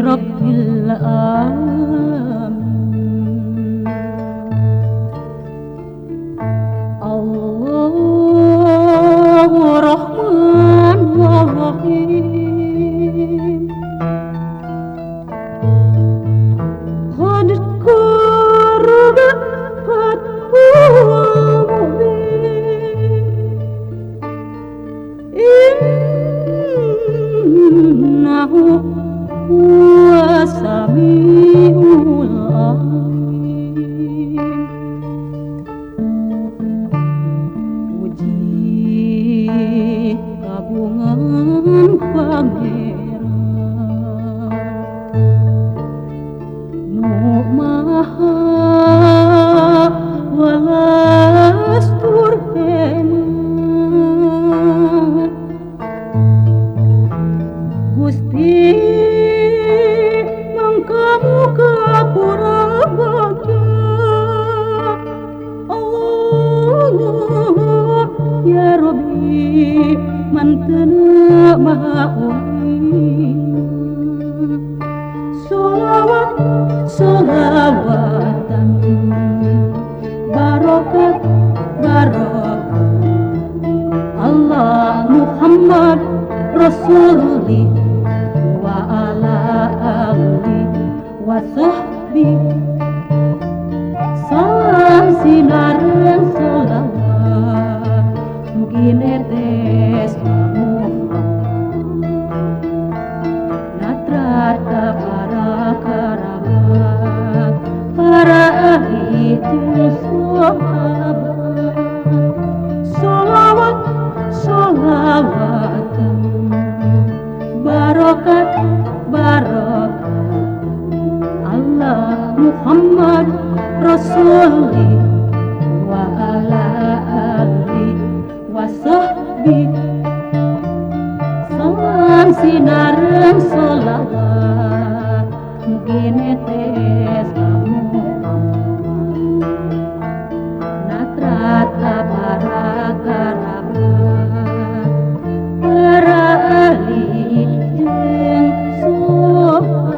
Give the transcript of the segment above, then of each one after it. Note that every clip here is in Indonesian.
rabbil alamin. Allahu Rahman wa Rahim. Qad qarabat fathuhu mubin. Innahu huwa samiul alim. Puji kagungan pangeran nu maha welas tur hemat. Gusti mangkamu kapura bagja. Allah ya Rabbi mantena maha uring. Sholawat sholawatan barokat barokat Allah Muhammad Rasulullah wa ala alihi wa sahbihi. Salam sinareun sholawat mugi netes natrata para kerabat para ahli sahabat. Sholawat sholawatan barokat barokat Allah Muhammad Rasulullah wa ala alihi wa sahbihi. Salam sinareun sholawat mugi netes natrata para kerabat para ahli jeung sahabat.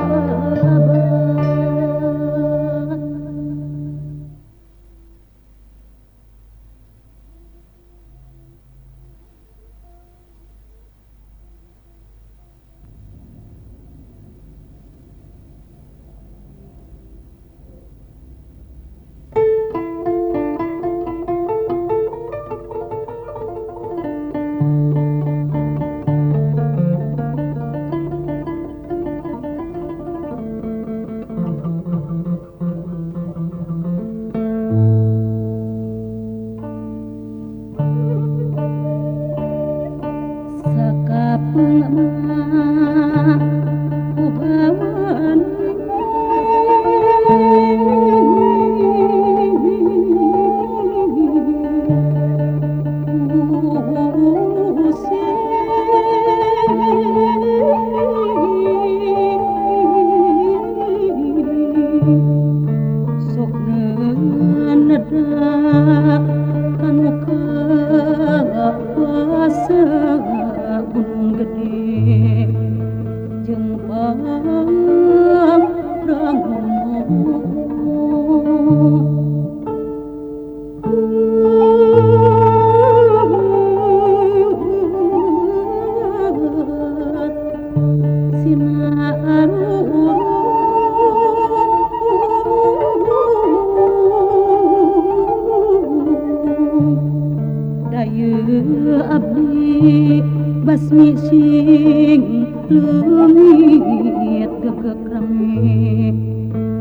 Abdi basmi sing leungit gegek rame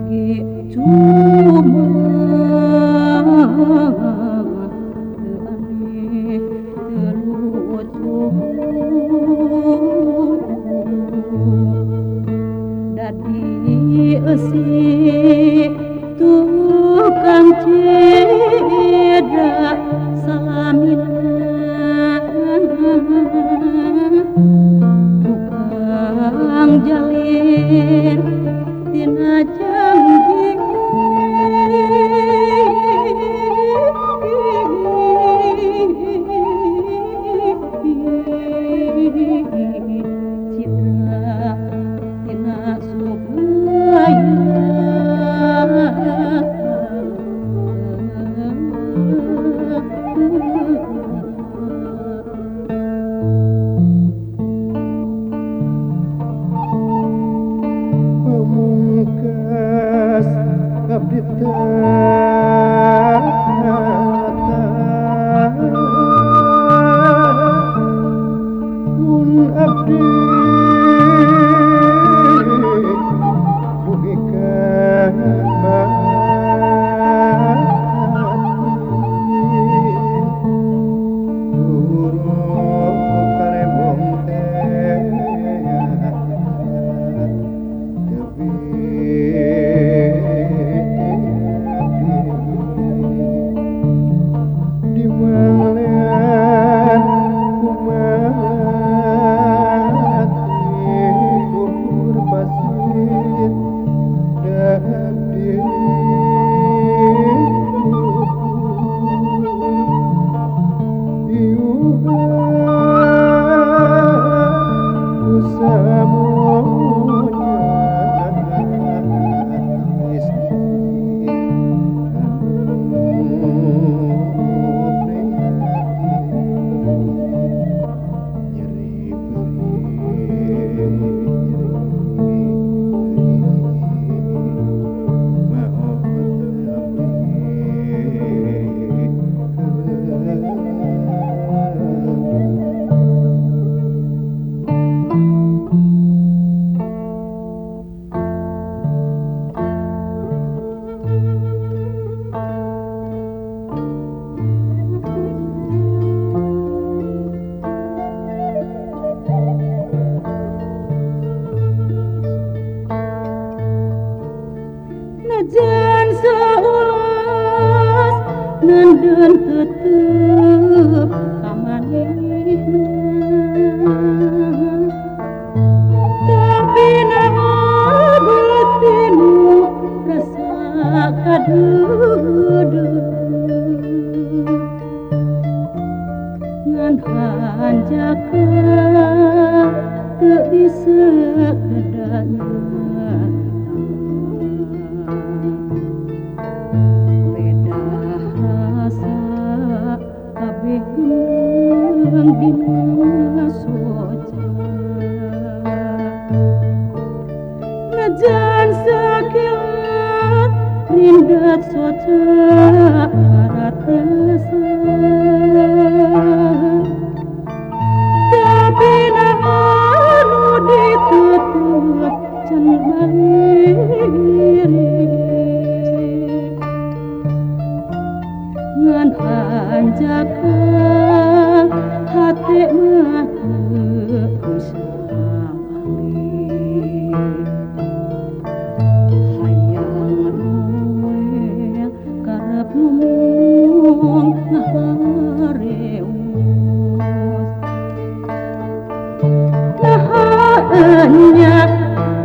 ge cuma teu aneh teu lucu dadi eusi tukang ceda salamina tukang jalin tina janji citra tina nenden tetep kamanehna tapi nagetinu rasa kaduduk ngan hanjaka teu bisa kedana beda rasa kabeh geung dina soca najan sakilat rindat soca ratesa tapi anu ditutup can balirik ngan hanjaka hati mah teu bisa balik hayang roe karep ngomong ngahareus nahaenya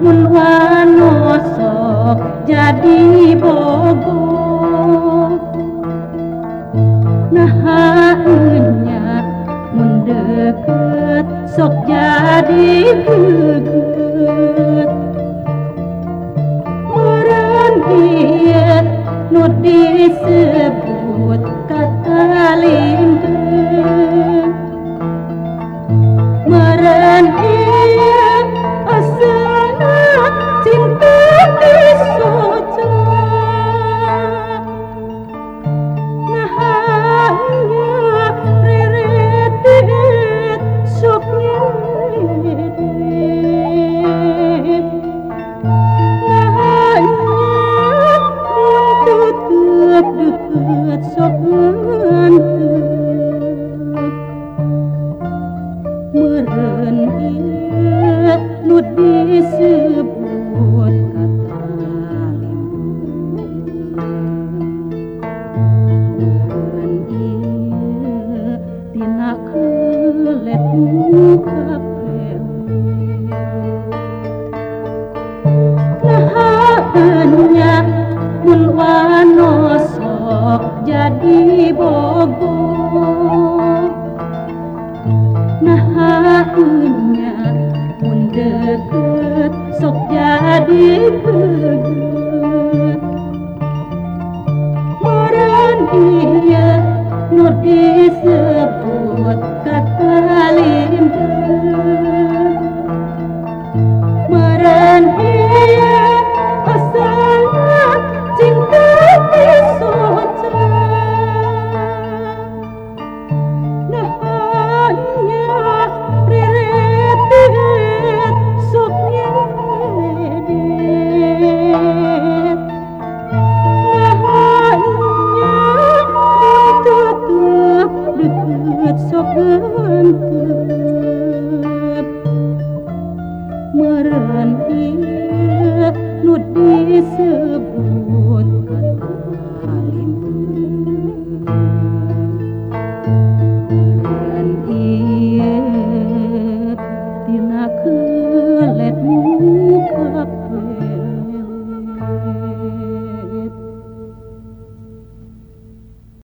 mun wanosok jadi bogo nahaenya mun deket sok jadi geget meureun ieu nu disebut kata limpeun meureun ieu asalna cinta disoca nahanya riredet sok nyedek nahanya mun tetep deket sok ngantep meureun ieu nu disebut kata limpeun ieu tina kelet muka nahaenya mun wanosok jadi bogo nahaenya mun deket sok jadi geget meureun ieu nu disebut kata limpeun meureun ieu asalna cinta disoca nahanya riredet sok nyedek nahanya mun tetep deket sok